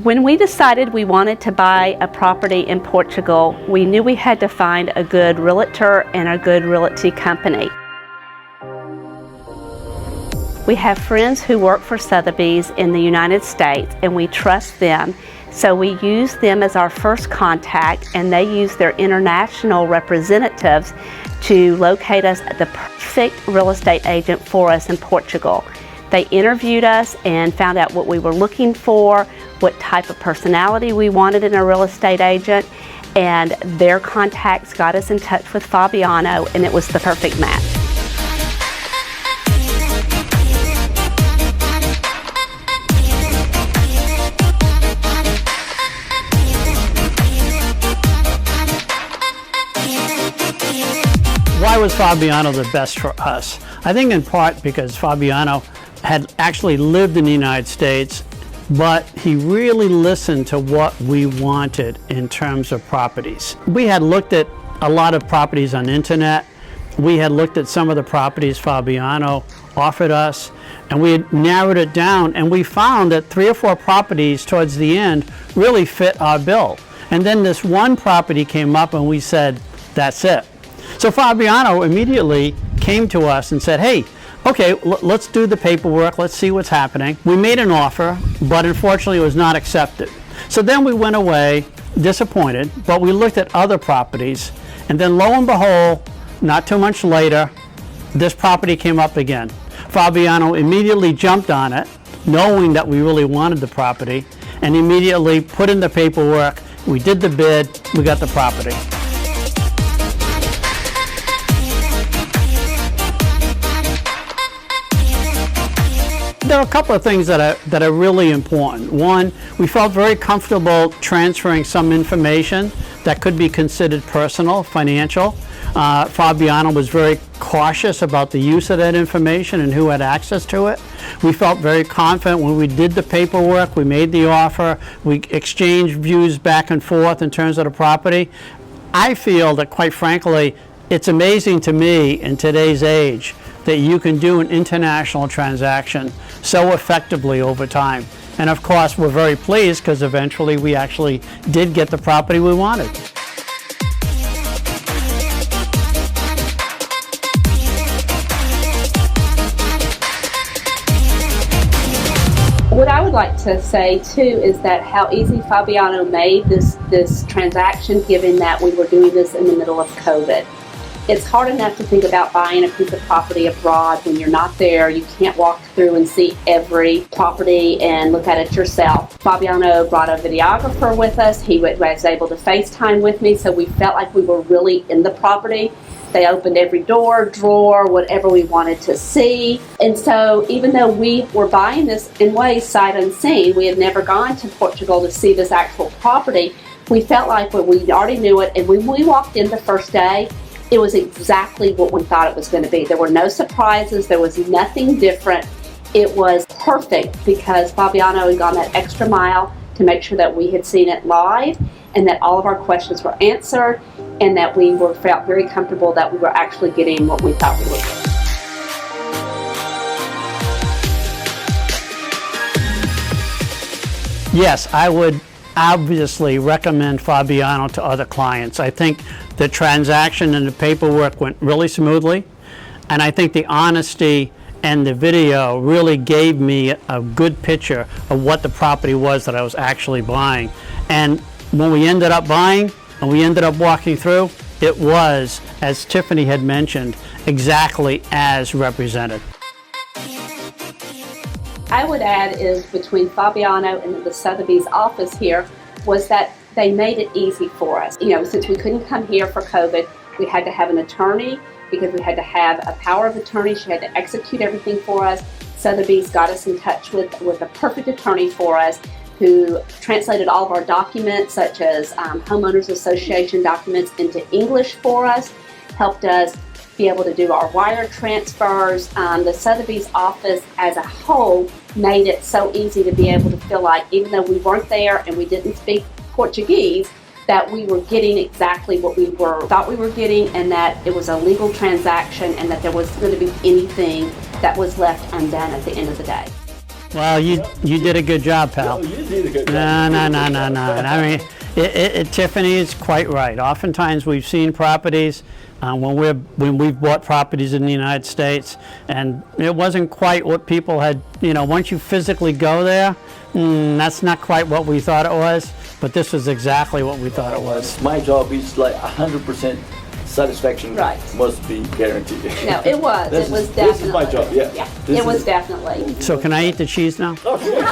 When we decided we wanted to buy a property in Portugal, we knew we had to find a good realtor and a good realty company. We have friends who work for Sotheby's in the United States, and we trust them. So we use them as our first contact, and they use their international representatives to locate us the perfect real estate agent for us in Portugal. They interviewed us and found out what we were looking for, what type of personality we wanted in a real estate agent, and their contacts got us in touch with Fabiano, and it was the perfect match. Why was Fabiano the best for us? I think in part because Fabiano had actually lived in the United States, but he really listened to what we wanted in terms of properties. We had looked at a lot of properties on the internet. We had looked at some of the properties Fabiano offered us, and we had narrowed it down, and we found that 3 or 4 properties towards the end really fit our bill. And then this one property came up and we said, that's it. So Fabiano immediately came to us and said, hey, okay, let's do the paperwork, let's see what's happening. We made an offer, but unfortunately it was not accepted. So then we went away disappointed, but we looked at other properties, and then lo and behold, not too much later, this property came up again. Fabiano immediately jumped on it, knowing that we really wanted the property, and immediately put in the paperwork. We did the bid, we got the property. There are a couple of things that are really important. One, we felt very comfortable transferring some information that could be considered personal, financial. Fabiano was very cautious about the use of that information and who had access to it. We felt very confident when we did the paperwork, we made the offer, we exchanged views back and forth in terms of the property. I feel that, quite frankly, it's amazing to me in today's age that you can do an international transaction so effectively over time. And of course, we're very pleased because eventually we actually did get the property we wanted. What I would like to say too is that how easy Fabiano made this transaction, given that we were doing this in the middle of COVID. It's hard enough to think about buying a piece of property abroad when you're not there. You can't walk through and see every property and look at it yourself. Fabiano brought a videographer with us. He was able to FaceTime with me, so we felt like we were really in the property. They opened every door, drawer, whatever we wanted to see. And so even though we were buying this in ways sight unseen, we had never gone to Portugal to see this actual property, we felt like we already knew it. And when we walked in the first day, it was exactly what we thought it was going to be. There were no surprises. There was nothing different. It was perfect because Fabiano had gone that extra mile to make sure that we had seen it live and that all of our questions were answered and that we felt very comfortable that we were actually getting what we thought we would get. Yes, I would obviously recommend Fabiano to other clients. I think the transaction and the paperwork went really smoothly, and I think the honesty and the video really gave me a good picture of what the property was that I was actually buying. And when we ended up buying and we ended up walking through, it was, as Tiffany had mentioned, exactly as represented. I would add is between Fabiano and the Sotheby's office here was that they made it easy for us. You know, since we couldn't come here for COVID, we had to have an attorney because we had to have a power of attorney. She had to execute everything for us. Sotheby's got us in touch with a perfect attorney for us who translated all of our documents, such as homeowners association documents, into English for us, helped us be able to do our wire transfers. The Sotheby's office as a whole made it so easy to be able to feel like, even though we weren't there and we didn't speak Portuguese, that we were getting exactly what we thought we were getting, and that it was a legal transaction and that there wasn't going to be anything that was left undone at the end of the day. Well, you did a good job, pal. Oh, you did a good job. No. I mean, Tiffany is quite right. Oftentimes we've seen properties when we've bought properties in the United States, and it wasn't quite what people had. Once you physically go there, that's not quite what we thought it was. But this was exactly what we thought it was. My job is like 100% satisfaction. Right. Must be guaranteed. No, it was. It was definitely. This is my job. Yeah. Yeah, it was definitely. So can I eat the cheese now? Oh, sure.